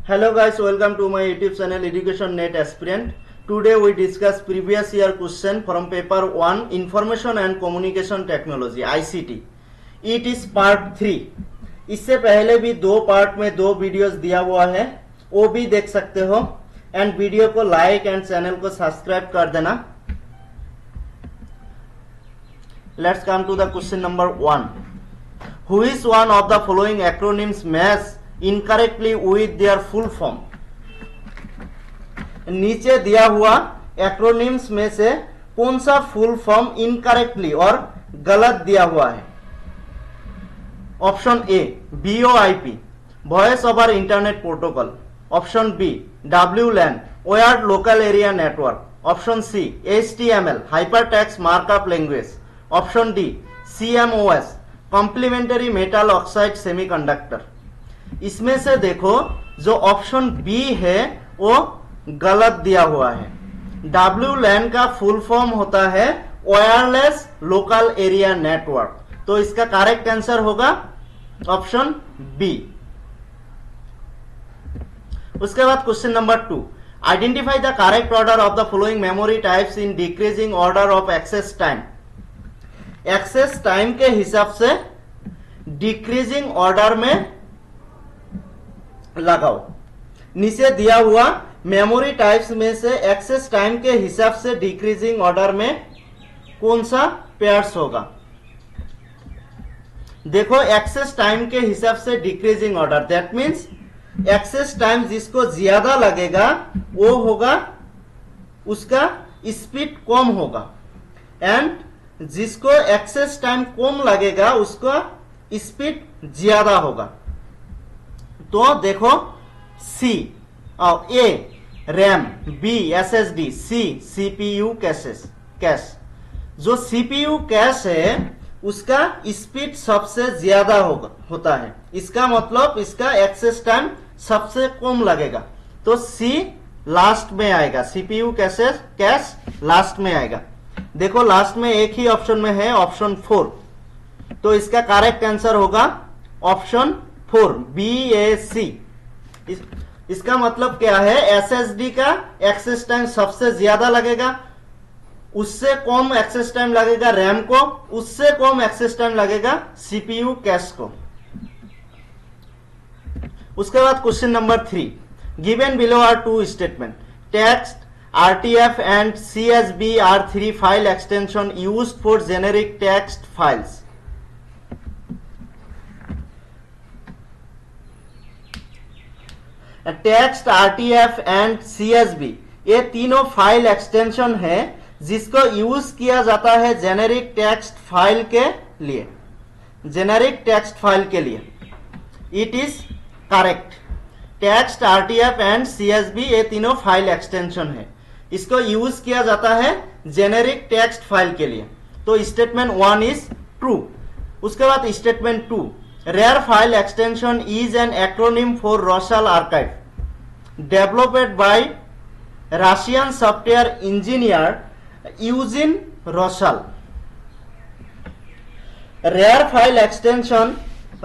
Hello guys, welcome to my YouTube channel Education Net Aspirant. Today we discuss previous year question from paper 1 Information and Communication Technology ICT. It is part 3. इससे पहले भी दो part में दो videos दिया हुआ है, वो भी देख सकते हो एंड वीडियो को लाइक एंड चैनल को सब्सक्राइब कर देना. Let's come to the question number 1. Who is one of the following acronyms match incorrectly with their full form. नीचे दिया हुआ एक्रोनिम्स में से कौन सा फुल फॉर्म इनकरेक्टली और गलत दिया हुआ है? Option A BOIP voice over internet protocol. Option B WLAN wired local area network. Option C HTML hypertext markup language. Option D CMOS complementary metal oxide semiconductor. इसमें से देखो जो ऑप्शन बी है वो गलत दिया हुआ है. WLAN का फुल फॉर्म होता है वायरलेस लोकल एरिया नेटवर्क. तो इसका करेक्ट आंसर होगा ऑप्शन बी. उसके बाद question number 2. Identify the correct order of the following memory types in decreasing order of access time. Access time के हिसाब से डिक्रीजिंग ऑर्डर में लगाओ. नीचे दिया हुआ मेमोरी टाइप्स में से एक्सेस टाइम के हिसाब से डिक्रीजिंग ऑर्डर में कौन सा पेयर्स होगा? देखो एक्सेस टाइम के हिसाब से decreasing order, that means access time जिसको ज्यादा लगेगा वो होगा उसका स्पीड कम होगा एंड जिसको एक्सेस टाइम कम लगेगा उसका स्पीड ज्यादा होगा. तो देखो सी और ए रैम, बी SSD, सी CPU कैश. जो CPU कैश है उसका स्पीड सबसे ज्यादा होता है. इसका मतलब इसका एक्सेस टाइम सबसे कम लगेगा. तो सी लास्ट में आएगा. CPU कैश लास्ट में आएगा. देखो लास्ट में एक ही ऑप्शन में है, ऑप्शन 4. तो इसका करेक्ट आंसर होगा ऑप्शन 4 BAC. इसका मतलब क्या है? SSD का एक्सेस टाइम सबसे ज्यादा लगेगा, उससे कम एक्सेस टाइम लगेगा रैम को, उससे कम एक्सेस टाइम लगेगा CPU कैश को. उसके बाद question number 3. Given below are two statements. Text RTF and CSV are 3 file extensions used for generic text files. Text RTF and CSV ये तीनों फाइल एक्सटेंशन है जिसको यूज किया जाता है जेनेरिक टेक्स्ट फाइल के लिए. जेनेरिक टेक्स्ट फाइल के लिए it is correct. Text RTF and CSV ये तीनों फाइल एक्सटेंशन है, इसको यूज किया जाता है जेनेरिक टेक्स्ट फाइल के लिए. तो स्टेटमेंट 1 इज ट्रू. उसके बाद statement 2. RAR file extension is an acronym for Roshal archive developed by Russian software engineer Eugene Roshal. RAR file extension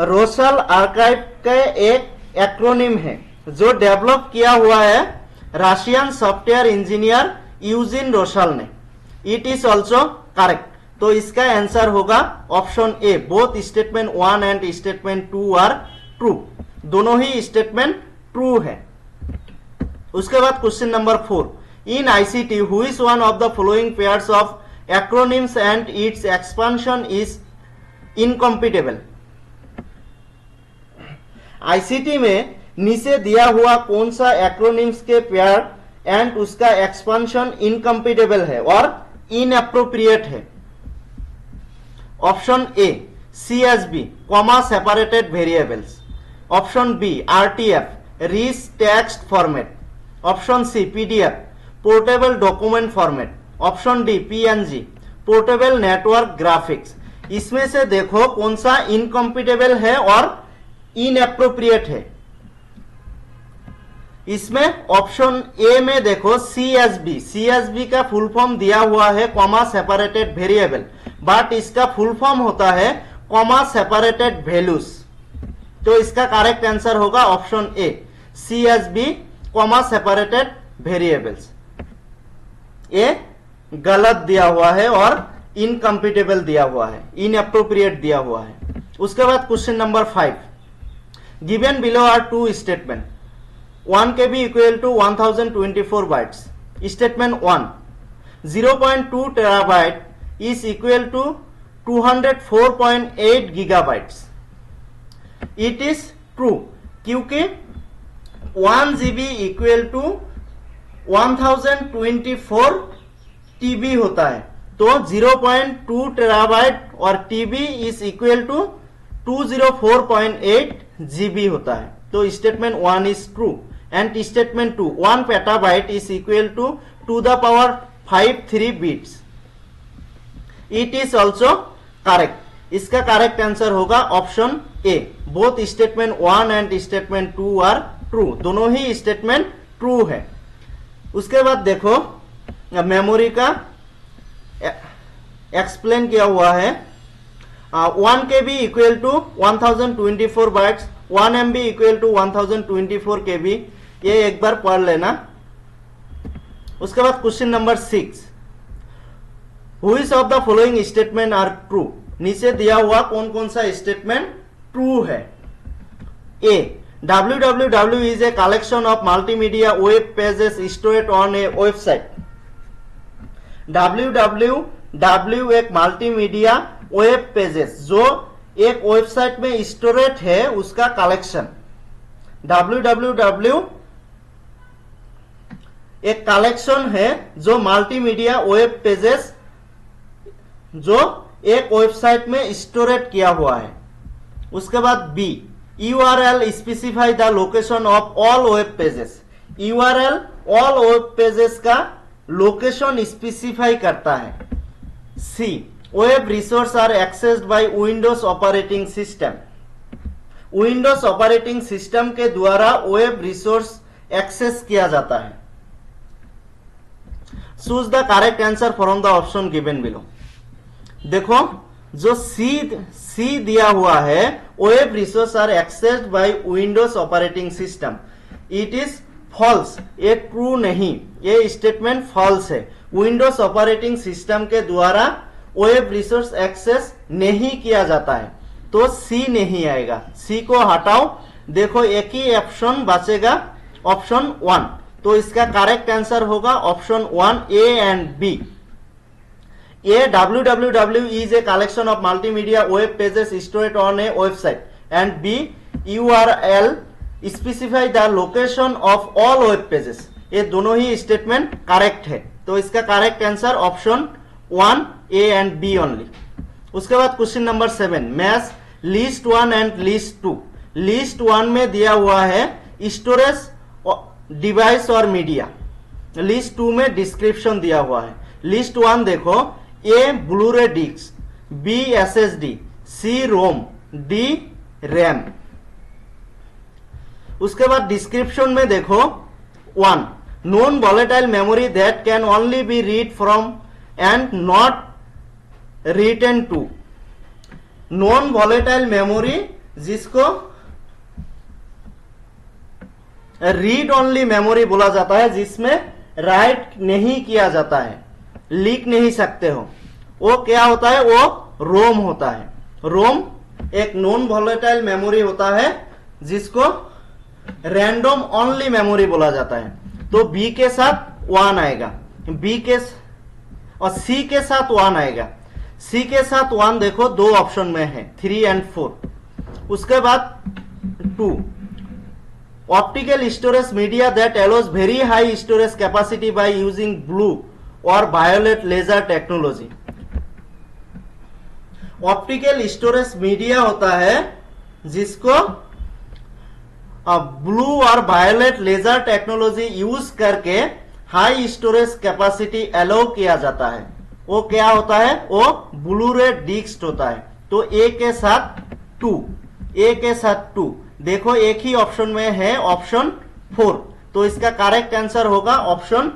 Roshal archive के एक एक्रोनिम है जो डेवलप किया हुआ है Russian software engineer Eugene Roshal ने. It is also correct. तो इसका आंसर होगा option A. Both statement 1 and statement 2 are true. दोनों ही स्टेटमेंट ट्रू है. उसके बाद question number 4. In ICT who is one of the following pairs of acronyms and its expansion is incompatible. ICT में नीचे दिया हुआ कौन सा एक्रोनिम्स के पेयर एंड उसका एक्सपेंशन इनकम्पिटेबल है और इनएप्रोप्रिएट है? Option A CSV comma separated variables. Option B RTF rich text format. Option C PDF portable document format. Option D PNG portable network graphics. इसमें से देखो कौन सा इनकम्पिटेबल है और इनएप्रोप्रिएट है. इसमें ऑप्शन ए में देखो CSV का फुल फॉर्म दिया हुआ है कॉमा सेपरेटेड वेरिएबल, बट इसका फुल फॉर्म होता है कॉमा सेपरेटेड वैल्यूज. तो इसका करेक्ट आंसर होगा option A CSV comma separated variables. ये गलत दिया हुआ है और इनकम्पिटेबल दिया हुआ है, इनअप्रोप्रिएट दिया हुआ है। उसके बाद question number 5, given below are two statement 1 KB equal to 1024 bytes. Statement 1, 0.2 terabyte is equal to 204.8 gigabytes. It is true क्योंकि 1 GB इक्वल टू 1024 TB होता है, तो 0.2 टेराबाइट और TB is equal to 204.8 GB होता है। तो statement 1 is true. And statement 2, 1 petabyte is equal to the power 53 bits. It is also correct. इसका correct answer होगा option A. Both statement 1 and statement 2 are true, दोनों ही statement true है। उसके बाद देखो मेमोरी का एक्सप्लेन किया हुआ है। 1 KB equal to 1024 bytes, 1 MB equal to 1024 KB, ये एक बार पढ़ लेना। उसके बाद question number 6, which of the following statement are true. नीचे दिया हुआ कौन कौन सा स्टेटमेंट ट्रू है। A, www is a collection of multimedia web pages stored on a website। www एक मल्टीमीडिया वेब पेजेस जो एक वेबसाइट में स्टोरेज है उसका कलेक्शन। www एक कलेक्शन है जो मल्टीमीडिया वेब पेजेस जो एक वेबसाइट में स्टोरेज किया हुआ है। उसके बाद B, URL specify the location of all web pages. URL all web pages का लोकेशन स्पेसिफाई करता है। C, web resource are accessed by Windows operating system. Windows operating system के द्वारा वेब रिसोर्स एक्सेस किया जाता है। Choose the correct answer from the option given below. देखो जो सी दिया हुआ है, web resource are accessed by Windows operating system, it is false. ये ट्रू नहीं, ये स्टेटमेंट फॉल्स है। विंडोज ऑपरेटिंग सिस्टम के द्वारा वेब रिसोर्स एक्सेस नहीं किया जाता है, तो सी नहीं आएगा। सी को हटाओ, देखो एक ही ऑप्शन बचेगा, ऑप्शन 1। तो इसका करेक्ट आंसर होगा option 1, A and B. A, www is a collection of multimedia web pages stored on a website, and B, URL specify the location of all web pages। ये दोनों ही statement correct है, तो इसका correct answer option 1, A and B only. उसके बाद question number 7, match list 1 and list 2। List 1 में दिया हुआ है स्टोरेज डिवाइस और मीडिया, लिस्ट 2 में डिस्क्रिप्शन दिया हुआ है। लिस्ट 1 देखो, A blu ray disc, B SSD, C ROM, D RAM. उसके बाद डिस्क्रिप्शन में देखो 1, non volatile memory that can only be read from and not written to. Non volatile memory जिसको रीड ओनली मेमोरी बोला जाता है, जिसमें राइट नहीं किया जाता है, लिख नहीं सकते हो, वो क्या होता है, वो रोम होता है। रोम एक नॉन वॉलेटाइल मेमोरी होता है जिसको रैंडम ओनली मेमोरी बोला जाता है। तो बी के साथ 1 आएगा, बी के और सी के साथ 1 आएगा। सी के साथ 1 देखो दो ऑप्शन में है, 3 एंड 4। उसके बाद 2, optical storage media that allows very high storage capacity by using blue और violet laser technology. Optical storage media होता है जिसको ब्लू और वायोलेट लेजर टेक्नोलॉजी यूज करके हाई स्टोरेज कैपेसिटी अलाउ किया जाता है। वो क्या होता है, वो ब्लू-रे डिस्क होता है। तो ए के साथ 2, ए के साथ 2 देखो एक ही ऑप्शन में है, ऑप्शन 4। तो इसका करेक्ट आंसर होगा ऑप्शन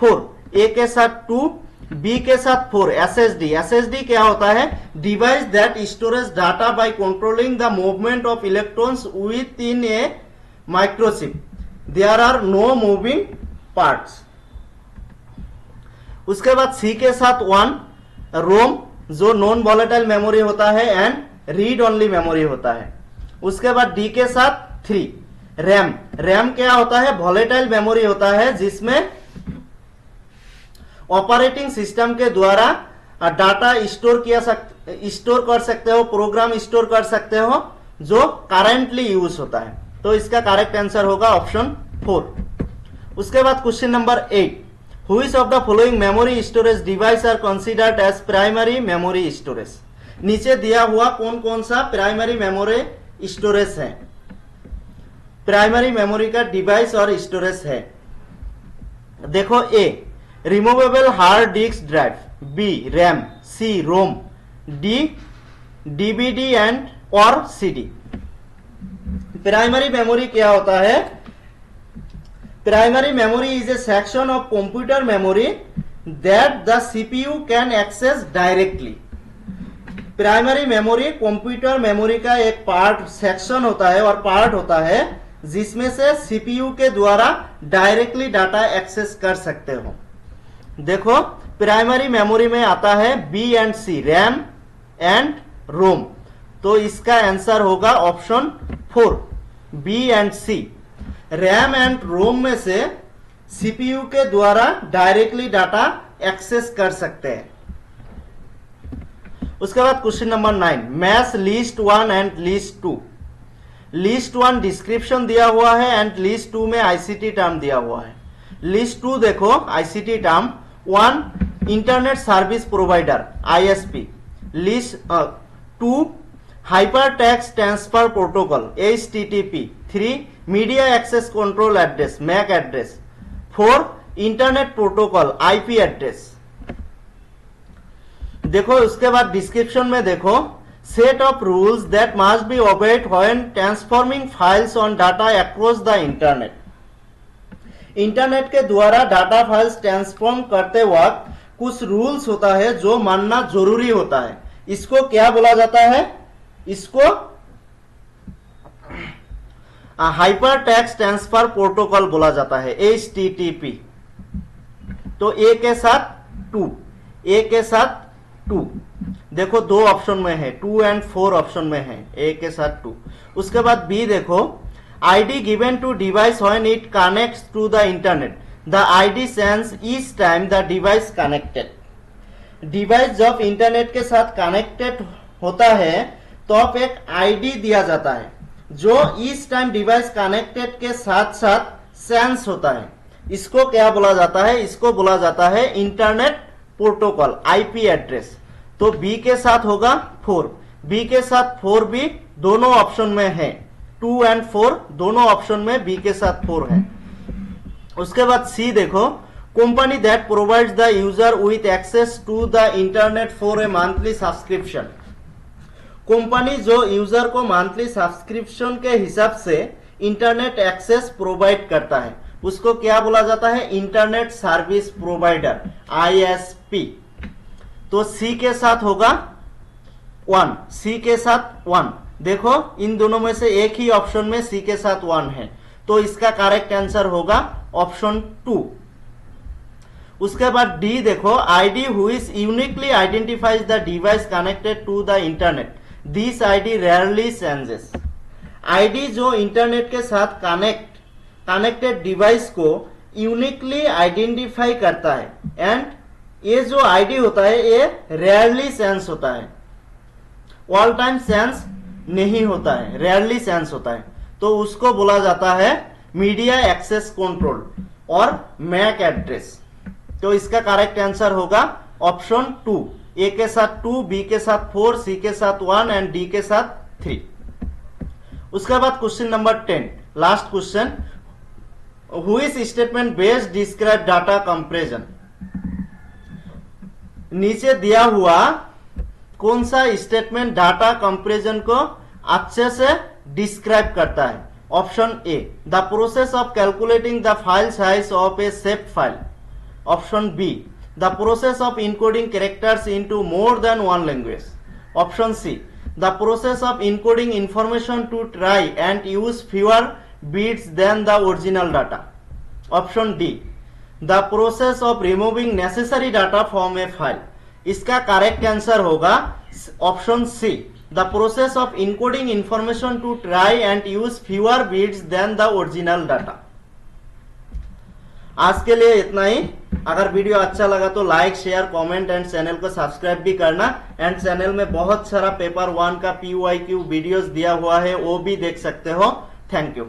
4। ए के साथ 2, बी के साथ 4। SSD, SSD क्या होता है, device that storage data by controlling the movement of electrons within a microchip. There are no moving parts. उसके बाद सी के साथ 1 रोम जो नॉन वॉलेटाइल मेमोरी होता है एंड रीड ओनली मेमोरी होता है। उसके बाद डी के साथ 3 रैम। रैम क्या होता है? वॉलेटाइल मेमोरी होता है जिसमें ऑपरेटिंग सिस्टम के द्वारा डाटा स्टोर कर सकते हो, प्रोग्राम स्टोर कर सकते हो जो करेंटली यूज होता है। तो इसका करेक्ट आंसर होगा ऑप्शन 4। उसके बाद question number 8, Which of the following memory storage device are considered as primary memory storage? नीचे दिया हुआ कौन कौन सा प्राइमरी मेमोरी स्टोरेज है, प्राइमरी मेमोरी का डिवाइस और स्टोरेज है। देखो, a removable hard disk drive, B RAM, C ROM, D DVD and और सीडी। प्राइमरी मेमोरी क्या होता है? Primary memory is a section of computer memory that the CPU can access directly. Primary memory computer memory का एक part section होता है और part होता है जिसमें से सीपीयू के द्वारा डायरेक्टली डाटा एक्सेस कर सकते हो। देखो, प्राइमरी मेमोरी में आता है B and C, RAM and ROM. तो इसका आंसर होगा option 4, B and C. RAM and ROM में से सीपीयू के द्वारा डायरेक्टली डाटा एक्सेस कर सकते हैं। उसके बाद question number 9, match list 1 and list 2। List 1 description दिया हुआ है एंड लिस्ट 2 में आईसीटी टर्म दिया हुआ है। लिस्ट 2 देखो, ICT term 1 internet service provider ISP, list 2 hyper text transfer protocol HTTP, 3 media access control address MAC address, 4 internet protocol IP address. देखो, उसके बाद डिस्क्रिप्शन में देखो, set of rules that must be obeyed when transforming files on data across the internet. Internet के द्वारा data files transform करते वक्त कुछ रूल्स होता है जो मानना जरूरी होता है। इसको क्या बोला जाता है? इसको हाइपर टेक्स्ट ट्रांसफर प्रोटोकॉल बोला जाता है, HTTP। तो ए के साथ 2, ए के साथ 2। देखो, 2 ऑप्शन में है, 2 एंड 4 ऑप्शन में है, ए के साथ 2। उसके बाद बी देखो, ID given to device when it connects to the internet, the ID sense each time the device connected. Device जब इंटरनेट के साथ कनेक्टेड होता है तो अब एक आईडी दिया जाता है जो इस टाइम डिवाइस कनेक्टेड के साथ साथ सेंस होता है। इसको क्या बोला जाता है? इसको बोला जाता है इंटरनेट प्रोटोकॉल आईपी एड्रेस। तो बी के साथ होगा 4, बी के साथ 4 भी दोनों ऑप्शन में है, 2 एंड 4 दोनों ऑप्शन में बी के साथ 4 है। उसके बाद सी देखो, company that provides the user with access to the internet for a monthly subscription. Company जो यूजर को मंथली सब्सक्रिप्शन के हिसाब से इंटरनेट एक्सेस प्रोवाइड करता है उसको क्या बोला जाता है? Internet service provider ISP. तो सी के साथ होगा 1, सी के साथ 1। देखो, इन दोनों में से एक ही ऑप्शन में सी के साथ 1 है, तो इसका करेक्ट आंसर होगा ऑप्शन 2। उसके बाद डी देखो, ID which uniquely identifies the device connected to the internet, this ID rarely changes. ID जो इंटरनेट के साथ कनेक्टेड डिवाइस को यूनिकली आइडेंटिफाई करता है एंड ये जो आईडी होता है ये रेयरली सेंस होता है, ऑल टाइम सेंस नहीं होता है, रेयरली सेंस होता है। तो उसको बोला जाता है मीडिया एक्सेस कंट्रोल और मैक एड्रेस। तो इसका करेक्ट आंसर होगा ऑप्शन 2, ए के साथ 2, बी के साथ 4, सी के साथ 1 एंड डी के साथ 3। उसके बाद question number 10, last question, which statement based describe data comparison. नीचे दिया हुआ कौन सा स्टेटमेंट डाटा कंपैरिजन को अच्छे से डिस्क्राइब करता है? Option A, the process of calculating the file size of a shape file. Option B, the process of encoding characters into more than one language. Option C, the process of encoding information to try and use fewer bits than the original data. Option D, the process of removing necessary data from a file. इसका correct answer होगा option C, the process of encoding information to try and use fewer bits than the original data. आज के लिए इतना ही। अगर video अच्छा लगा तो like, share, comment and channel को सब्सक्राइब भी करना। एंड चैनल में बहुत सारा पेपर 1 का PYQ वीडियोस दिया हुआ है, वो भी देख सकते हो। Thank you.